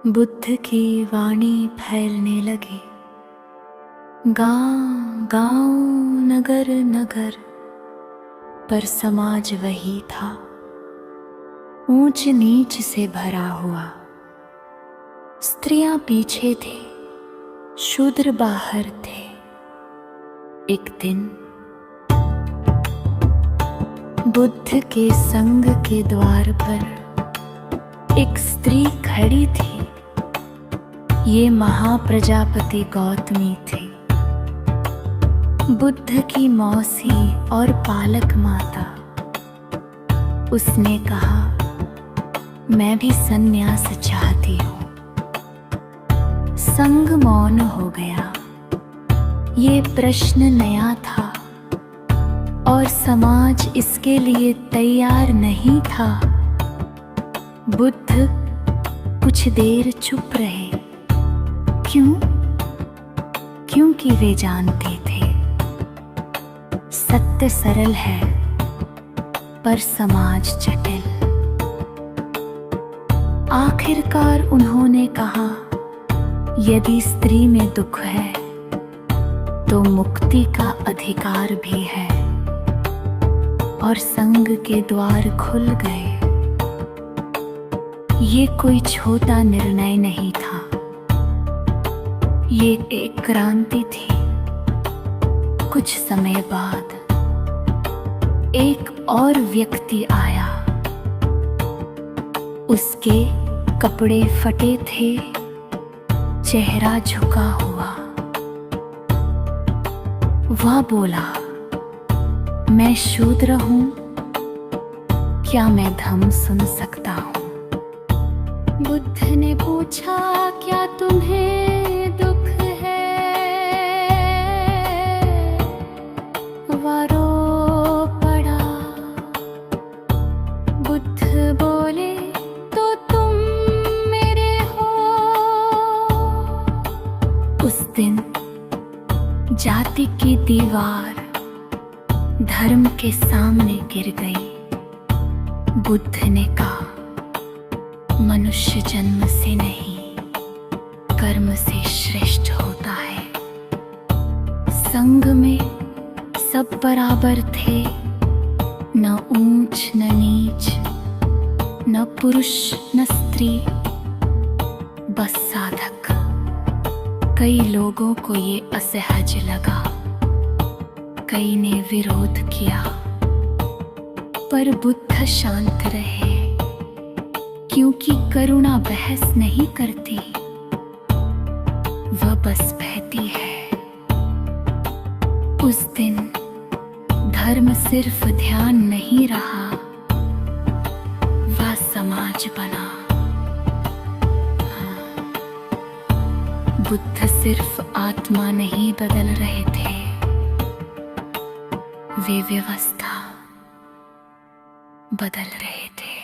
बुद्ध की वाणी फैलने लगी। गांव गांव, नगर नगर, पर समाज वही था, ऊंच नीच से भरा हुआ। स्त्रियां पीछे थी, शूद्र बाहर थे। एक दिन बुद्ध के संग के द्वार पर एक स्त्री खड़ी थी। ये महाप्रजापति गौतमी थी, बुद्ध की मौसी और पालक माता। उसने कहा, मैं भी संन्यास चाहती हूँ। संग मौन हो गया। ये प्रश्न नया था और समाज इसके लिए तैयार नहीं था। बुद्ध कुछ देर चुप रहे। क्यों? क्योंकि वे जानते थे सत्य सरल है पर समाज जटिल। आखिरकार उन्होंने कहा, यदि स्त्री में दुख है तो मुक्ति का अधिकार भी है। और संग के द्वार खुल गए। ये कोई छोटा निर्णय नहीं था, ये एक क्रांति थी। कुछ समय बाद एक और व्यक्ति आया। उसके कपड़े फटे थे, चेहरा झुका हुआ। वह बोला, मैं शूद्र हूं, क्या मैं धम्म सुन सकता हूं? बुद्ध ने पूछा, क्या तुम्हें दुख है? वह रो पड़ा। बुद्ध बोले, तो तुम मेरे हो। उस दिन जाति की दीवार धर्म के सामने गिर गई। बुद्ध ने कहा, मनुष्य जन्म से नहीं, कर्म से श्रेष्ठ होता है। संग में सब बराबर थे, न ऊंच न नीच, न पुरुष न स्त्री, बस साधक। कई लोगों को ये असहज लगा, कई ने विरोध किया, पर बुद्ध शांत रहे, क्योंकि करुणा बहस नहीं करती, वह बस बहती है। उस दिन धर्म सिर्फ ध्यान नहीं रहा, वह समाज बना। बुद्ध सिर्फ आत्मा नहीं बदल रहे थे, वे व्यवस्था बदल रहे थे।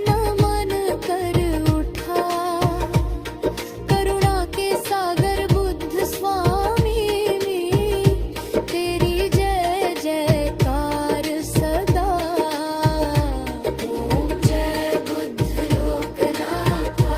नमन कर उठा। करुणा के सागर बुद्ध स्वामी में तेरी जय जयकार सदा। ओम जय बुद्ध लोकनाथा।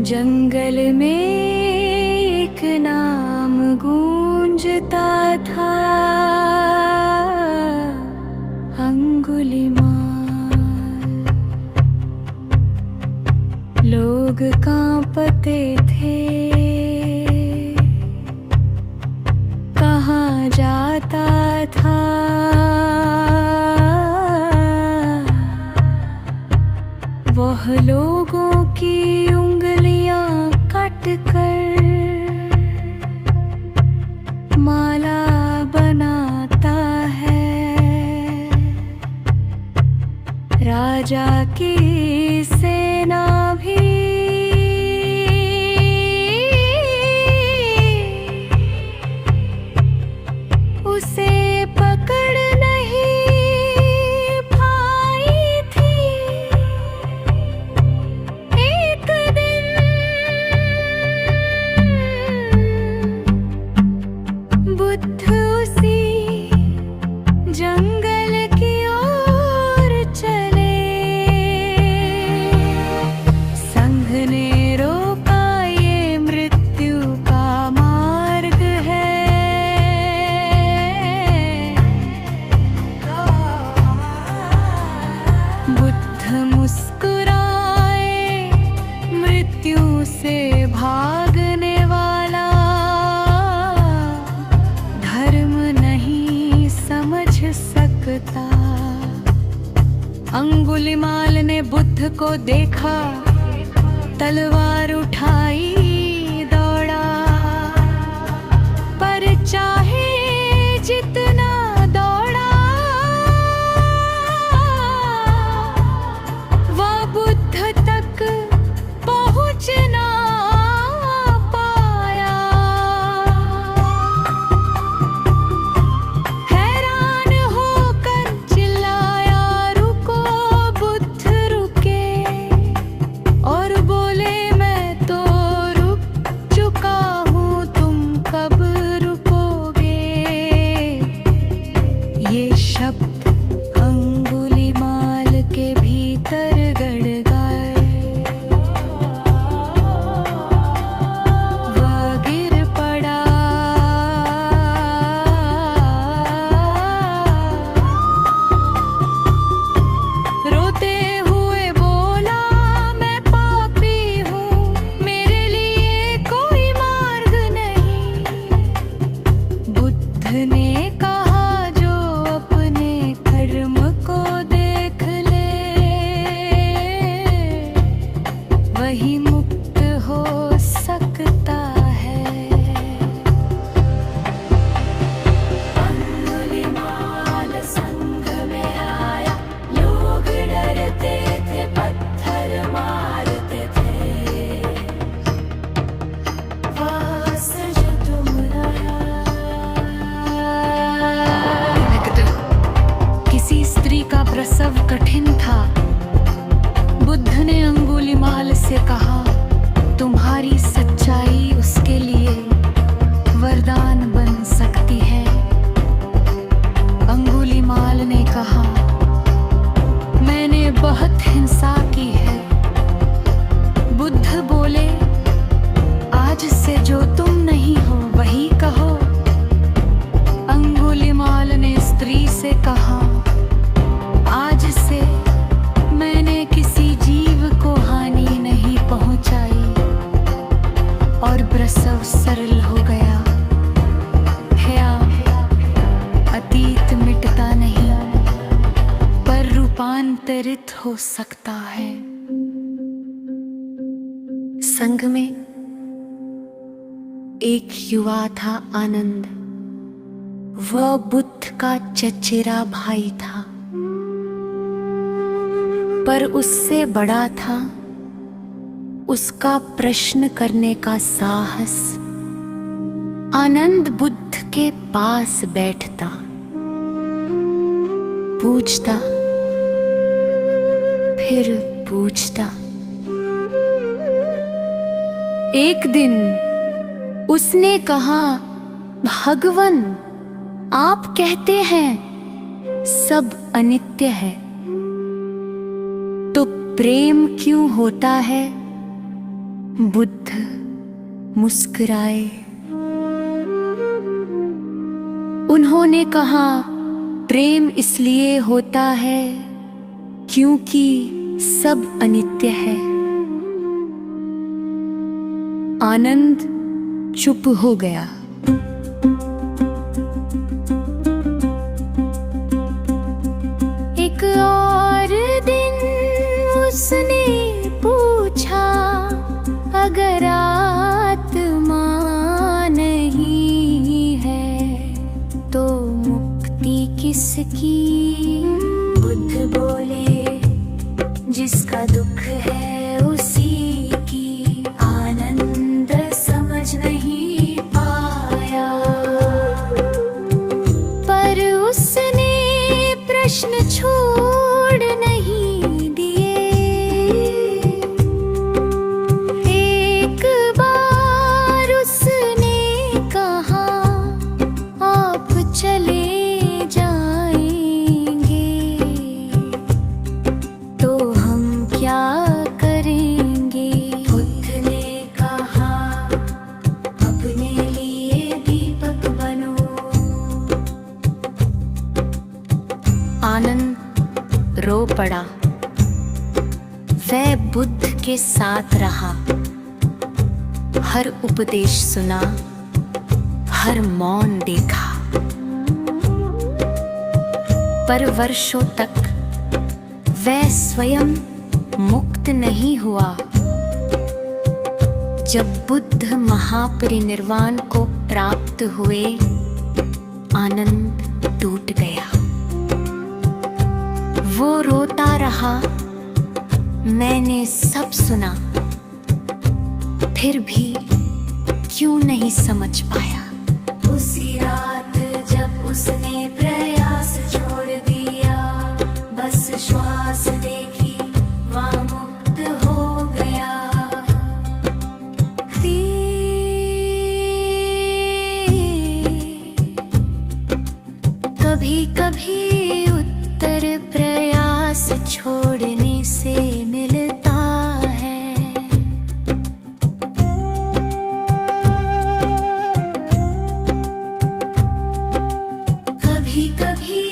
जंगल में एक नाम गूंजता था, अंगुलीमाल। लोग कांपते थे, कहाँ जाता था वह लोगों की उंगलियां काट कर माला बनाता है। राजा की सेना भी उसे पकड़ नहीं पाई थी। एक दिन बुद्ध उसी जंगल की ओर चले। संघ ने रोका, ये मृत्यु का मार्ग है। बुद्ध मुस्कुराए, मृत्यु से भागने वाला धर्म नहीं समझ सकता। अंगुलीमाल ने बुद्ध को देखा, तलवार उठाई दौड़ा। पर चाहे जितना दौड़ा, वह बुद्ध तक पहुँच ना पाया। हैरान होकर चिल्लाया, रुको। बुद्ध रुके और बोले, मैं तो रुक चुका हूँ, तुम कब रुकोगे? ये शब्द अंगुलीमाल के भीतर गड़ गए। वह गिर पड़ा। रोते हुए बोला, मैं पापी हूँ, मेरे लिए कोई मार्ग नहीं। बुद्ध ने कहा, जो अपने कर्म को देख ले, वही मुक्त हो सकता है। अंगुलीमाल संग में आया, लोग डरते थे, पत्थर मारते थे। वास जो तुमरा। किसी स्त्री का प्रसव कठिन था। बुद्ध ने अंगुलीमाल से कहा, तुम्हारी सच्चाई उसके लिए वरदान बन सकती है। अंगुलीमाल ने कहा, मैंने बहुत हिंसा की है। बुद्ध बोले, आज से जो तुम नहीं हो वही कहो। अंगुलीमाल ने स्त्री से कहा, आज से मैंने किसी जीव को हानि नहीं पहुंचाई। और प्रसव सरल हो गया। हया अतीत मिटता नहीं, पर रूपांतरित हो सकता है। संघ में एक युवा था, आनंद। वह बुद्ध का चचेरा भाई था। पर उससे बड़ा था उसका प्रश्न करने का साहस। आनंद बुद्ध के पास बैठता, पूछता, फिर पूछता। एक दिन उसने कहा, भगवन, आप कहते हैं सब अनित्य है, तो प्रेम क्यों होता है? बुद्ध मुस्कुराए। उन्होंने कहा, प्रेम इसलिए होता है क्योंकि सब अनित्य है। आनंद चुप हो गया। एक और दिन उसने पूछा, अगर आत्मा नहीं है तो मुक्ति किसकी? बुद्ध बोले, जिसका दुख है उसी की। आनंद समझ नहीं पाया, पर उसने प्रश्न छोड़ नहीं दिए। एक बार उसने कहा, आप चले जाएंगे तो हम क्या करेंगे? बुद्ध ने कहा, अपने लिए दीपक बनो। आनंद रो पड़ा। वह बुद्ध के साथ रहा, हर उपदेश सुना, हर मौन देखा। पर वर्षों तक वह स्वयं मुक्त नहीं हुआ। जब बुद्ध महापरिनिर्वाण को प्राप्त हुए, आनंद टूट गया। वो रोता रहा, मैंने सब सुना, फिर भी क्यों नहीं समझ पाया? उसी रात जब उसने प्रयास छोड़ दिया, बस श्वास देखी, वहाँ मुक्त हो गया। कभी कभी उत्तर प्रयास छोड़ने से मिलता है। कभी कभी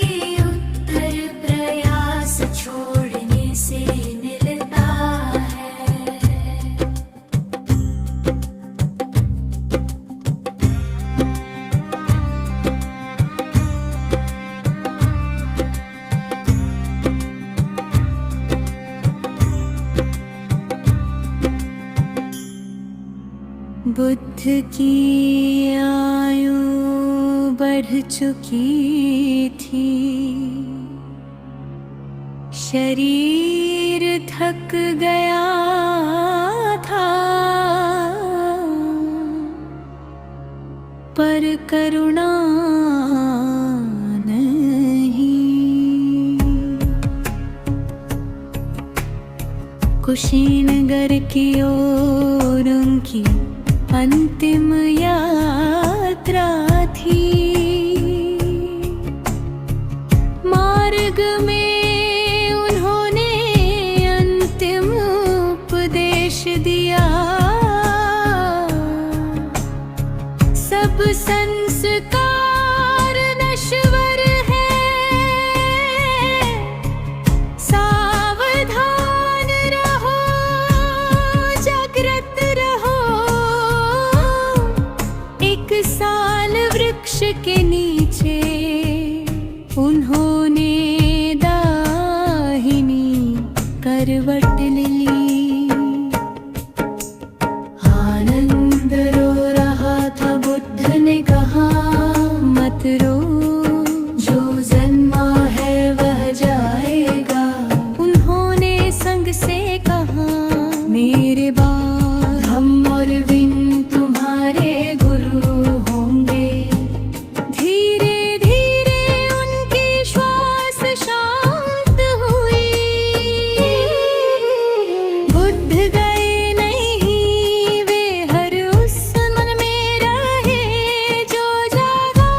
उत्तर प्रयास छोड़ने से मिलता है। बुद्ध की आयु बढ़ चुकी थी, शरीर थक गया था, पर करुणा नहीं। कुशीनगर की ओर उनकी अंतिम यात्रा थी। मार्ग में उन्होंने अंतिम उपदेश दिया। सब संस्कार नश्वर है, सावधान रहो, जागृत रहो। एक साल वृक्ष के नीचे उन्होंने दाहिनी करवट ली। आनंद रो रहा था। बुद्ध ने कहा, मत रो, जो जन्मा है वह जाएगा। उन्होंने से कहाँ मेरे बाद हम और बिन तुम्हारे गुरु होंगे। धीरे धीरे उनकी श्वास शांत हुई। बुद्ध गए नहीं वे, हर उस मन में रहे जो जागा।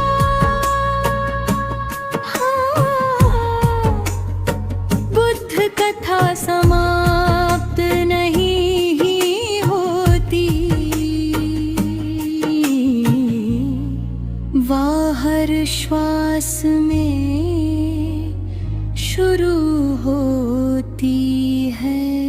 बुद्ध कथा समाप्त नहीं ही होती, वह हर श्वास में शुरू होती है।